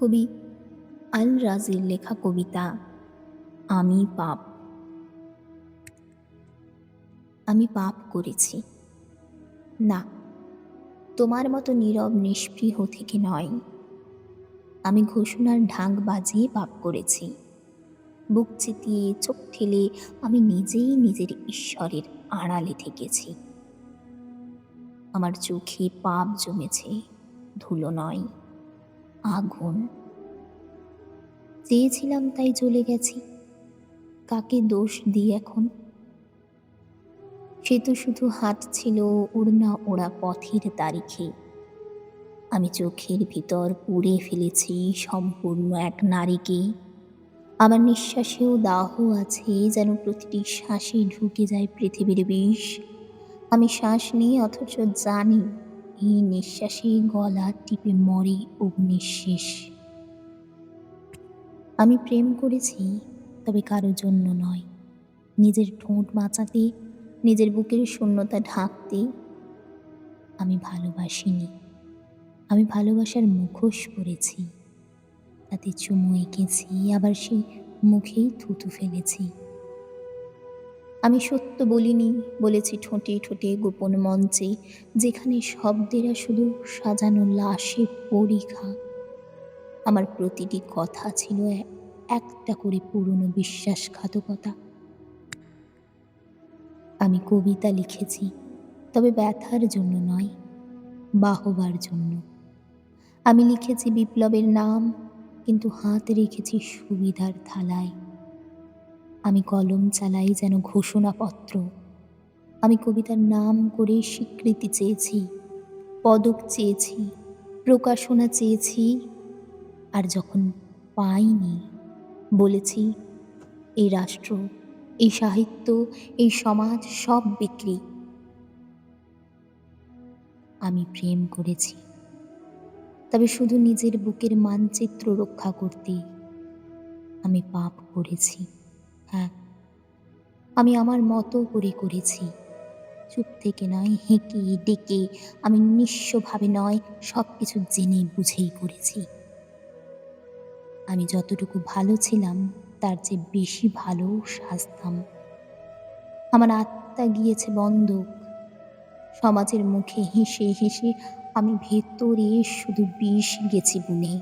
কবি আল রাজির লেখা কবিতা আমি পাপ। আমি পাপ করেছি, না, তোমার মতো নীরব নিষ্পৃহ থেকে নয়। আমি ঘোষণার ঢাক বাজিয়ে পাপ করেছি, বুক চিতিয়ে চোখ ঠেলে আমি নিজেই নিজের ঈশ্বরের আড়ালে থেকেছি। আমার চোখে পাপ জমেছে, ধুলো নয়, আগুন। চেয়েছিলাম তাই জ্বলে গেছি, কাকে দোষ দিই এখন? সে তো শুধু হাঁটছিল উড়না ওড়া পথের তারিখে। আমি চোখের ভিতর পুড়ে ফেলেছি সম্পূর্ণ এক নারীকে। আমার নিঃশ্বাসেও দাহ আছে, যেন প্রতিটি শ্বাসে ঢুকে যায় পৃথিবীর বিষ। আমি শ্বাস নিই অথচ জানি এই নিঃশ্বাসে গলা টিপে মরে অগ্নিশেষ। আমি প্রেম করেছি, তবে কারো জন্য নয়, নিজের ঠোঁট বাঁচাতে, নিজের বুকের শূন্যতা ঢাকতে। আমি ভালোবাসিনি, আমি ভালোবাসার মুখোশ পরেছি, তাতে চুমু এঁকেছি, আবার সেই মুখেই থুতু ফেলেছি। আমি সত্য বলিনি, বলেছি ঠোঁটে ঠোঁটে গোপন মঞ্চে, যেখানে শব্দেরা শুধু সাজানো লাশে পরীক্ষা। আমার প্রতিটি কথা ছিল একটা করে পুরনো বিশ্বাসঘাতকতা। আমি কবিতা লিখেছি, তবে ব্যথার জন্য নয়, বাহবার জন্য। আমি লিখেছি বিপ্লবের নাম, কিন্তু হাত রেখেছি সুবিধার থালায়। আমি কলম চালাই যেন ঘোষণাপত্র। আমি কবিতার নাম করে স্বীকৃতি চেয়েছি, পদক চেয়েছি, প্রকাশনা চেয়েছি। আর যখন পাইনি, বলেছি এই রাষ্ট্র, এই সাহিত্য, এই সমাজ সব বিক্রি। আমি প্রেম করেছি, তবে শুধু নিজের বুকের মানচিত্র রক্ষা করতে। আমি পাপ করেছি, হ্যাঁ, আমি আমার মতো করে করেছি, চুপ থেকে নয়, হেঁকে ডেকে। আমি নিঃস্বভাবে নয়, সব কিছু জেনে বুঝেই করেছি। আমি যতটুকু ভালো ছিলাম তার চেয়ে বেশি ভালো সাজতাম। আমার আত্মা গিয়েছে বন্ধক, সমাজের মুখে হেসে হেসে আমি ভেতরে শুধু বিষ গেছি বুনে।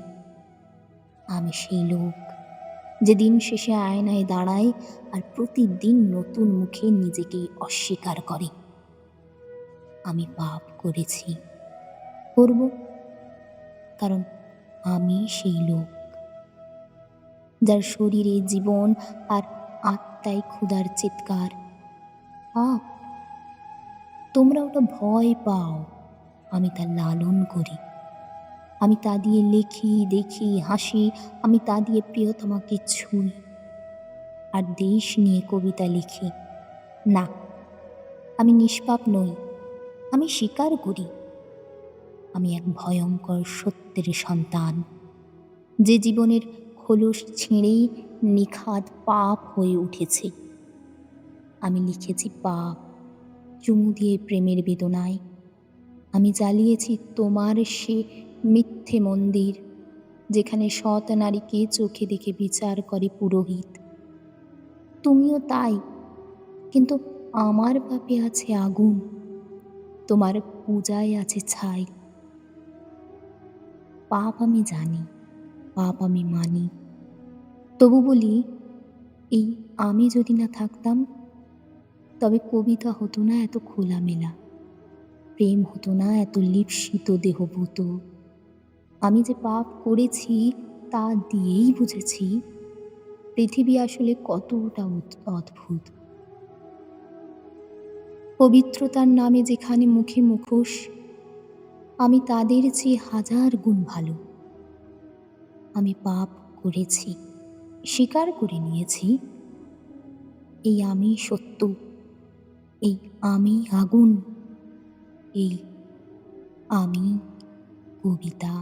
আমি সেই লোক যে দিন শেষে আয়নায় দাঁড়ায় আর প্রতিদিন নতুন মুখে নিজেকে অস্বীকার করে। আমি পাপ করেছি, করব, কারণ আমি সেই লোক যার শরীরে জীবন আর আত্মায় ক্ষুধার চিৎকার। পাপ, তোমরা ওটা ভয় পাও, আমি তা লালন করি। আমি তা দিয়ে লেখি, দেখি, হাসি। আমি তা দিয়ে প্রিয়তমাকে ছুঁই আর দেশ নিয়ে কবিতা লিখি। না, আমি নিষ্পাপ নই, আমি স্বীকার করি আমি এক ভয়ঙ্কর সত্যের সন্তান, যে জীবনের খোলস ছিঁড়েই নিখাদ পাপ হয়ে উঠেছে। আমি লিখেছি পাপ, চুমু দিয়ে প্রেমের বেদনায়। আমি জ্বালিয়েছি তোমার সে মিথ্যে মন্দির, যেখানে সৎ নারীকে চোখে দেখে বিচার করে পুরোহিত। তুমিও তাই, কিন্তু আমার পাপে আছে আগুন, তোমার পূজায় আছে ছাই। পাপ আমি জানি, পাপ আমি মানি, তবু বলি এই আমি যদি না থাকতাম, তবে কবিতা হতো না এত খোলামেলা, প্রেম হতো না এত লিপ্সিত দেহভূত। আমি যে পাপ করেছি তা দিয়েই বুঝেছি পৃথিবী আসলে কতটা অদ্ভুত। পবিত্রতার নামে যেখানে মুখে মুখোশ, আমি তাদের চেয়ে হাজার গুণ ভালো। আমি পাপ করেছি, স্বীকার করে নিয়েছি। এই আমি সত্য, এই আমি আগুন, এই আমি কবিতা।